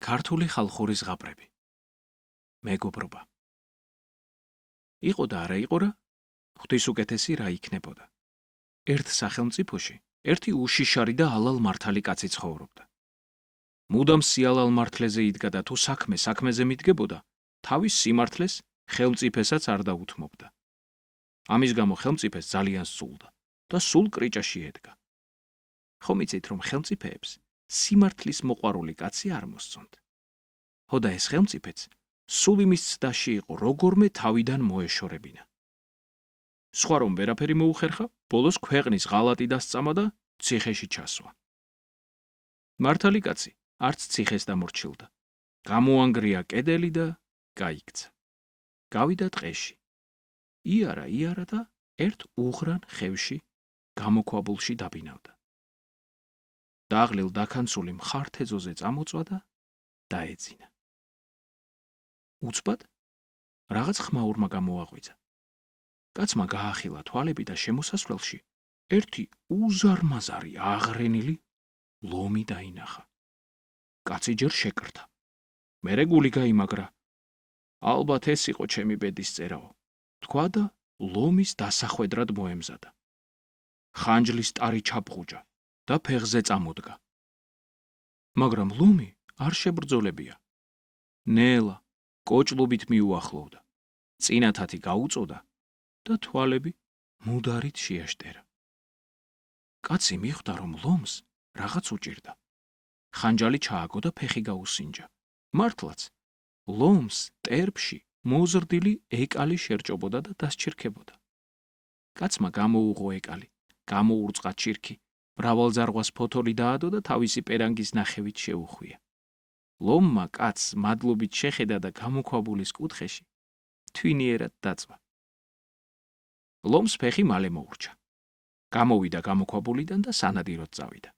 ქართული ხალხური ზღაპრები. მეგობრობა. იყო და არა იყო რა, ღვთისუკეთესი რა იქნებოდა. ერთ სახელმწიფოში ერთი უშიშარი და ალალ მართალი კაცი ცხოვრობდა. მუდამ სიალალ მართლეზე იდგა და თუ საქმეზე მიდგებოდა, თავის სიმართლეს ხელმწიფესაც არ დაუთმობდა. ამის გამო ხელმწიფეს ძალიან სძულდა და სულ კრიჭაში ედგა. ხომ იცით, რომ ხელმწიფეებს სიმართლის მოყვარული კაცი არ მოსწონთ. ხო და ეს ხელმწიფეც სულ იმის ცდაში იყო, როგორმე თავიდან მოეშორებინა. სხვა რომ ვერაფერი მოუხერხა, ბოლოს ქვეყნის ღალატი დასწამა და ციხეში ჩასვა. მართალი კაცი არც ციხეს დამორჩილდა. გამოანგრია კედელი და გაიქცა. გავიდა ტყეში. იარა და ერთ უღრან ხევში გამოქვაბულში დაბინავდა. დაღლილ დაქანცული მხართეძოზე წამოწვა და დაეძინა. უცბად რაღაც ხმაურმა გამოაღვიძა. კაცმა გაახილა თვალები და შემოსასვლელში ერთი უზარმაზარი აღრენილი ლომი დაინახა. კაცი ჯერ შეკრთა. მერე გული გაიმაგრა. ალბათ ეს იყო ჩემი ბედის წერაო, თქვა და ლომის დასახვედრად მოემზადა. ხანჯლის ტარი ჩაბღუჯა და ფეხზე წამოდგა. მაგრამ ლომი არ შებრძოლებია. ნელა კოჭლობით მიუახლოვდა. წინათათი გაუწოდა და თვალები მუდარით შეაშტერა. კაცი მიხვდა, რომ ლომს რაღაც უჭირდა. ხანჯალი ჩააგო და ფეხი გაუსინჯა. მართლაც ლომს ტერფში მოზრდილი ეკალი შერჭობოდა და დასჩირქებოდა. კაცმა გამოუღო ეკალი, გამოურწყა ჩირქი, მრავალძარღვას ფოთოლი დაადო და თავისი პერანგის ნახევით შეუხვია. ლომმა კაცს მადლობით შეხედა და გამოქვაბულის კუთხეში თვინიერად დაწვა. ლომს ფეხი მალე მოურჩა. გამოვიდა გამოქვაბულიდან და სანადიროდ წავიდა.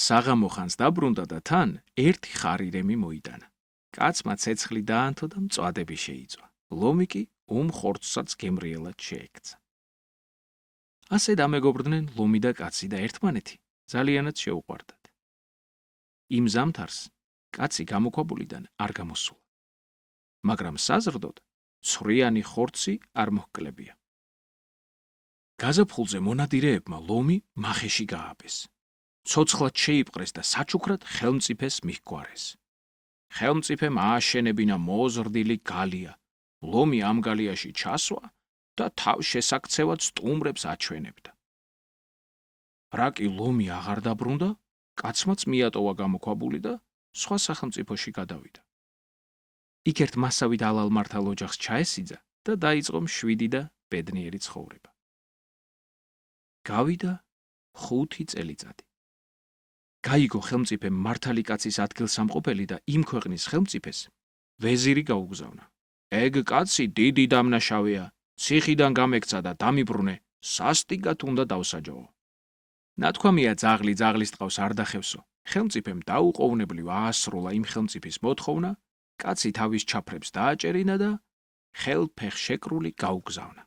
საღამო ხანს დაბრუნდა და თან ერთი ხარირემი მოიტანა. კაცმა ცეცხლი დაანთო და მწვადები შეიწვა. ლომი კი ხორცსაც გემრიელად შეექცა. ასე დამეგობრდნენ ლომი და კაცი და ერთმანეთი ძალიანაც შეუყვარდათ. იმ ზამთარს კაცი გამოქვაბულიდან არ გამოსულა. მაგრამ საზრდოდ ცვრიანი ხორცი არ მოჰკლებია. გაზაფხულზე მონადირეებმა ლომი მახეში გააბეს. ცოცხლად შეიპყრეს და საჩუქრად ხელმწიფეს მიჰგვარეს. ხელმწიფემ ააშენებინა მოზრდილი გალია. ლომი ამ გალიაში ჩასვა და თავ შესაქცევად სტუმრებს აჩვენებდა. რა კი ლომი აღარ დაბრუნდა, კაცმაც მიატოვა გამოქვაბული და სხვა სახელმწიფოში გადავიდა. იქ ერთ მასავით ალალ მართალ ოჯახს ჩაესიძა და დაიწყო მშვიდი და ბედნიერი ცხოვრება. გავიდა 5 წელიწადი. გაიგო ხელმწიფემ მართალი კაცის ადგილსამყოფელი და იმ ქვეყნის ხელმწიფეს ვეზირი გაუგზავნა. ეგ კაცი დიდი დამნაშავეა, ციხიდან გამექცა და დამიბრუნე, სასტიკად უნდა დავსაჯოო. ნათქვამია ძაღლი ძაღლის ტყავს არ დახევსო. ხელმწიფემ დაუყოვნებლივ აასრულა იმ ხელმწიფის მოთხოვნა, კაცი თავის ჩაფრებს დააჭერინა და ხელფეხ შეკრული გაუგზავნა.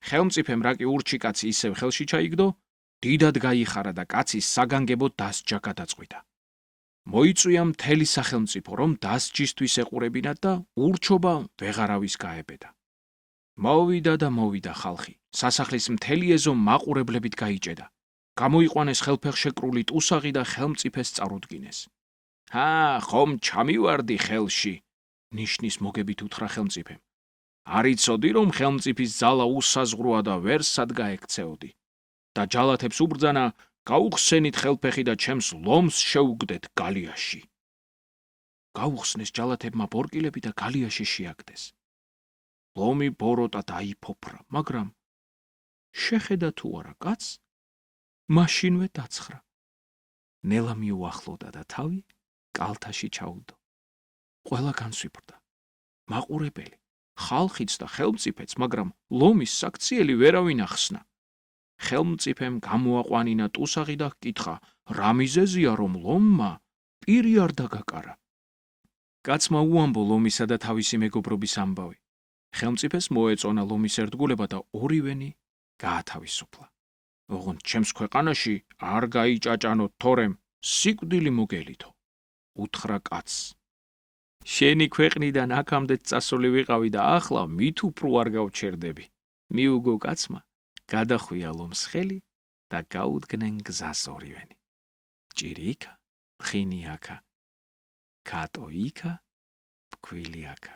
ხელმწიფემ რა კი ურჩი კაცი ისევ ხელში ჩაიგდო, დიდად გაიხარა და კაცის საგანგებოდ დასჯა გადაწყვიტა. მოიწვია მთელი სახელმწიფო, რომ დასჯისთვის ეყურებინათ და ურჩობა ვეღარავის გაებედა. მოვიდა ხალხი, სასახლის მთელი ეზო მაყურებლებით გაიჭედა. გამოიყვანეს ხელფეხშეკრული ტუსაღი და ხელმწიფეს წარუდგინეს. ხომ ჩამივარდი ხელში, ნიშნის მოგებით უთხრა ხელმწიფემ. არ იცოდი, რომ ხელმწიფის ძალა უსაზღვროა და ვერ სად გაექცეოდი. და ჯალათებს უბრძანა, გაუხსენით ხელფეხი და ჩემს ლომს შეუგდეთ გალიაში. გაუხსნეს ჯალათებმა ბორკილები და გალიაში შეაგდეს. ლომი ბოროტა დაიფოფრა, მაგრამ შეხედა თუ არა კაცს, მაშინვე დაცხრა. ნელა მიუახლოვდა და თავი კალთაში ჩაუდო. ყველა განსვიფრდა. მაყურებელი, ხალხიც და ხელმწიფეც, მაგრამ ლომის საქციელი ვერავინ ახსნა. ხელმწიფემ გამოაყვანინა ტუსაღი და ჰკითხა, რა მიზეზია, რომ ლომმა პირი არ დაგაკარა. კაცმა უამბო ლომისა და თავისი მეგობრობის ამბავი. ხელმწიფეს მოეწონა ლომის ერთგულება და ორივენი გაათავისუფლა. ოღონდ ჩემს ქვეყანაში არ გაიჭაჭანოთ თორემ სიკვდილი მოგელითო. უთხრა კაცს. შენი ქვეყნიდან აქამდე წასული ვიყავი და ახლა მით უფრო არ გავჩერდები. მიუგო კაცმა, გადახვია ლომს ხელი და გაუდგნენ გზას ორივენი. ჭირი იქა, თხინი აქა, კატო იქა, ფქვილი აქა.